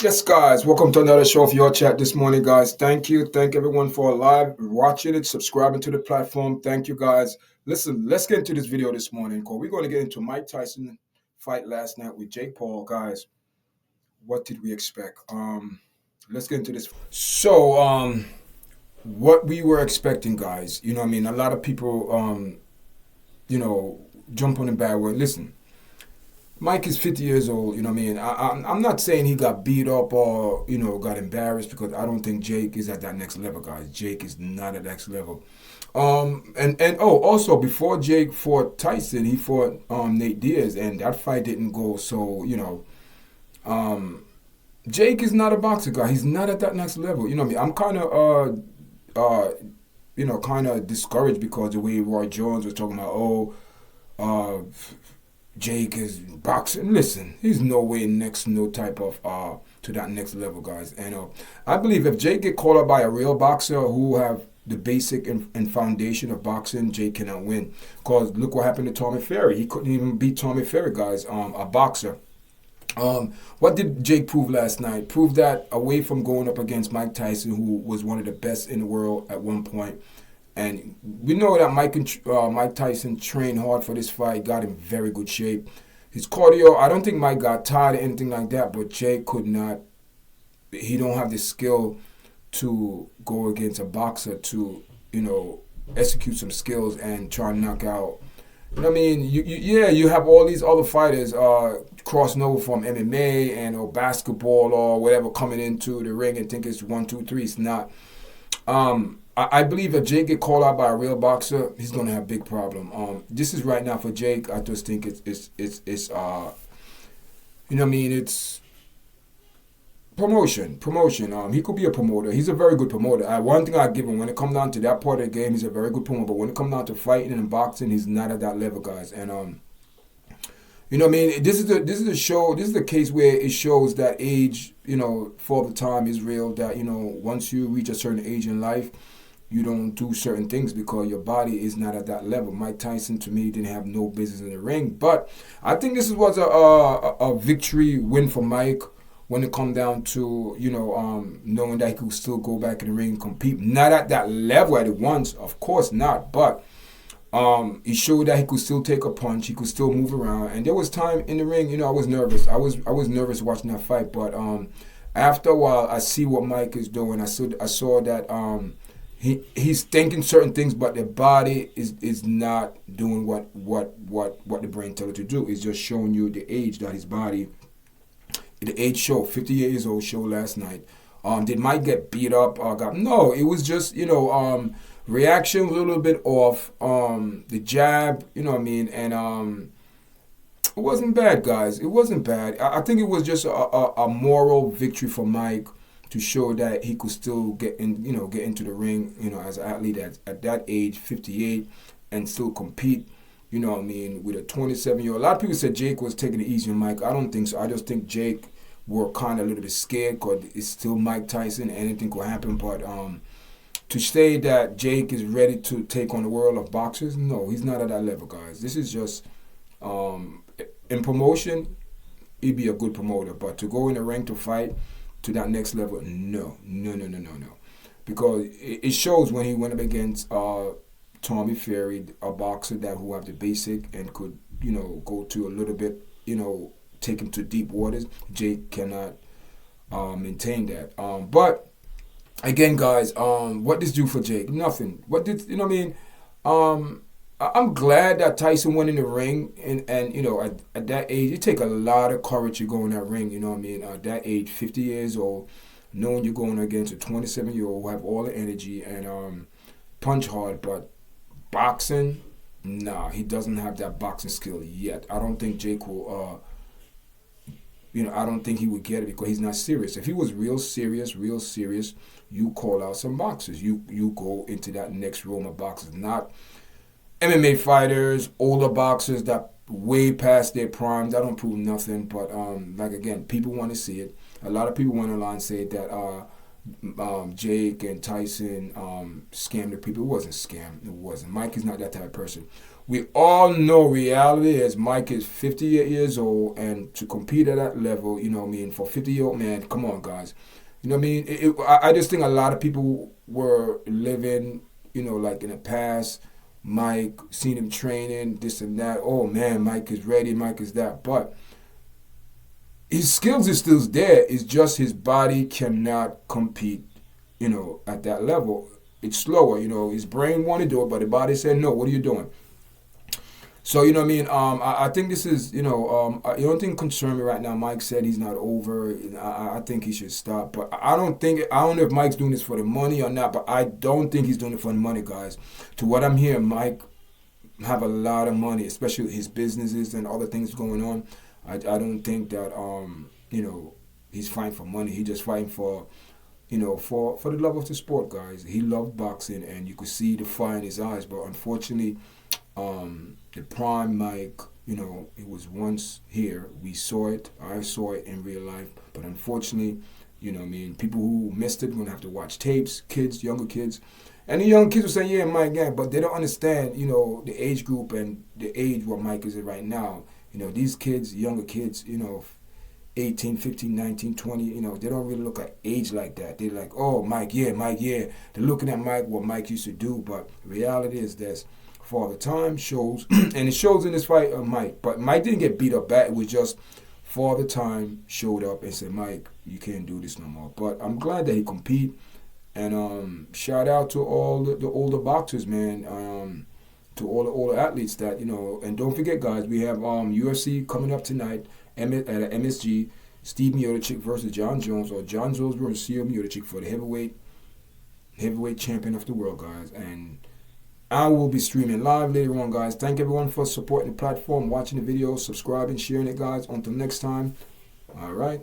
Yes, guys, welcome to another show of Your Chat this morning, guys. Thank you. Thank everyone for live watching it, subscribing to the platform. Thank you, guys. Listen, let's get into this video this morning, because we're going to get into Mike Tyson fight last night with Jake Paul. Guys, what did we expect? Let's get into this. What we were expecting, guys, you know what I mean? A lot of people, you know, jump on the bad word. Listen, Mike is 50 years old, you know what I mean? I'm not saying he got beat up or, got embarrassed, because I don't think Jake is at that next level, guys. Jake is not at that next level. Also, before Jake fought Tyson, he fought Nate Diaz, and that fight didn't go. So, um, Jake is not a boxer guy. He's not at that next level. You know what I mean? I'm kind of, kind of discouraged, because the way Roy Jones was talking about, uh, Jake is boxing. Listen, he's no way next, no type of to that next level, guys. And I believe if Jake get called up by a real boxer who have the basic and foundation of boxing, Jake cannot win. Cause look what happened to Tommy Ferry. He couldn't even beat Tommy Ferry, guys. A boxer. What did Jake prove last night? Prove that away from going up against Mike Tyson, who was one of the best in the world at one point, and we know that Mike Tyson trained hard for this fight, got in very good shape. His cardio, I don't think Mike got tired or anything like that, but Jake could not. He don't have the skill to go against a boxer to, execute some skills and try and knock out. You know what I mean? You have all these other fighters crossing over from MMA and or basketball or whatever, coming into the ring and think it's 1, 2, 3. It's not. I believe if Jake get called out by a real boxer, he's gonna have a big problem. This is right now for Jake. I just think it's you know what I mean? It's promotion. He could be a promoter. He's a very good promoter. One thing I give him, when it comes down to that part of the game, he's a very good promoter. But when it comes down to fighting and boxing, he's not at that level, guys. And you know what I mean? This is a show. This is the case where it shows that age, for the time is real. That once you reach a certain age in life, you don't do certain things because your body is not at that level. Mike Tyson, to me, didn't have no business in the ring. But I think this was a victory win for Mike when it come down to, knowing that he could still go back in the ring and compete. Not at that level at once, of course not. But he showed that he could still take a punch. He could still move around. And there was time in the ring, I was nervous. I was nervous watching that fight. But after a while, I see what Mike is doing. I saw that he's thinking certain things, but the body is not doing what the brain tells it to do. It's just showing you the age that his body, the age show, 50 years old show last night. Did Mike get beat up? No, it was just, reaction was a little bit off. The jab, you know what I mean? And it wasn't bad, guys. It wasn't bad. I think it was just a moral victory for Mike, to show that he could still get into the ring, as an athlete at that age, 58, and still compete, you know what I mean, with a 27-year-old. A lot of people said Jake was taking it easy on Mike. I don't think so. I just think Jake were kind of a little bit scared, because it's still Mike Tyson. Anything could happen. But to say that Jake is ready to take on the world of boxers, no, he's not at that level, guys. This is just, in promotion, he'd be a good promoter. But to go in the ring to fight to that next level, no. Because it shows when he went up against Tommy Ferry, a boxer that who have the basic and could, go to a little bit, take him to deep waters. Jake cannot maintain that. But again, guys, what this do for Jake? Nothing. What did you know what I mean? I'm glad that Tyson went in the ring, and at that age, it take a lot of courage to go in that ring. You know what I mean? At that age, 50 years old, knowing you're going against a 27-year-old who have all the energy and punch hard, but boxing, nah, he doesn't have that boxing skill yet. I don't think Jake will. I don't think he would get it, because he's not serious. If he was real serious, you call out some boxers. You go into that next realm of boxers, not MMA fighters, older boxers that way past their primes. That don't prove nothing. But like again, people want to see it. A lot of people went online and say that Jake and Tyson scammed the people. It wasn't scam. It wasn't. Mike is not that type of person. we all know reality is Mike is 58 years old, and to compete at that level, you know what I mean, for 50-year-old man, come on, guys. You know what I mean? I just think a lot of people were living, you know, like in the past. Mike, seen him training, this and that. Oh, man, Mike is ready, Mike is that. But his skills is still there. It's just his body cannot compete, you know, at that level. It's slower, you know. His brain want to do it, but the body said, no, what are you doing? So, you know what I mean? I think this is, you know, the only thing concern me right now, Mike said he's not over. I think he should stop. But I don't know if Mike's doing this for the money or not, but I don't think he's doing it for the money, guys. To what I'm hearing, Mike have a lot of money, especially with his businesses and other things going on. I don't think that, you know, he's fighting for money. He's just fighting for, you know, for the love of the sport, guys. He loved boxing, and you could see the fire in his eyes. But unfortunately, the prime Mike, you know, it was once here. We saw it. I saw it in real life. But unfortunately, you know what I mean, people who missed it are going to have to watch tapes, kids, younger kids. And the young kids will say, yeah, Mike, yeah, but they don't understand, you know, the age group and the age where Mike is at right now. You know, these kids, younger kids, you know, 18, 15, 19, 20, you know, they don't really look at age like that. They're like, oh, Mike, yeah. They're looking at Mike, what Mike used to do. But the reality is this. Father Time shows, and it shows in this fight of Mike. But Mike didn't get beat up bad. It was just Father Time showed up and said, Mike, you can't do this no more. But I'm glad that he compete. And shout out to all the older boxers, man. To all the older athletes that, you know. And don't forget, guys, we have UFC coming up tonight at MSG. Steve Miocic versus John Jones, or John Jones versus Steve Miocic for the heavyweight champion of the world, guys. And I will be streaming live later on, guys. Thank everyone for supporting the platform, watching the videos, subscribing, sharing it, guys. Until next time, all right.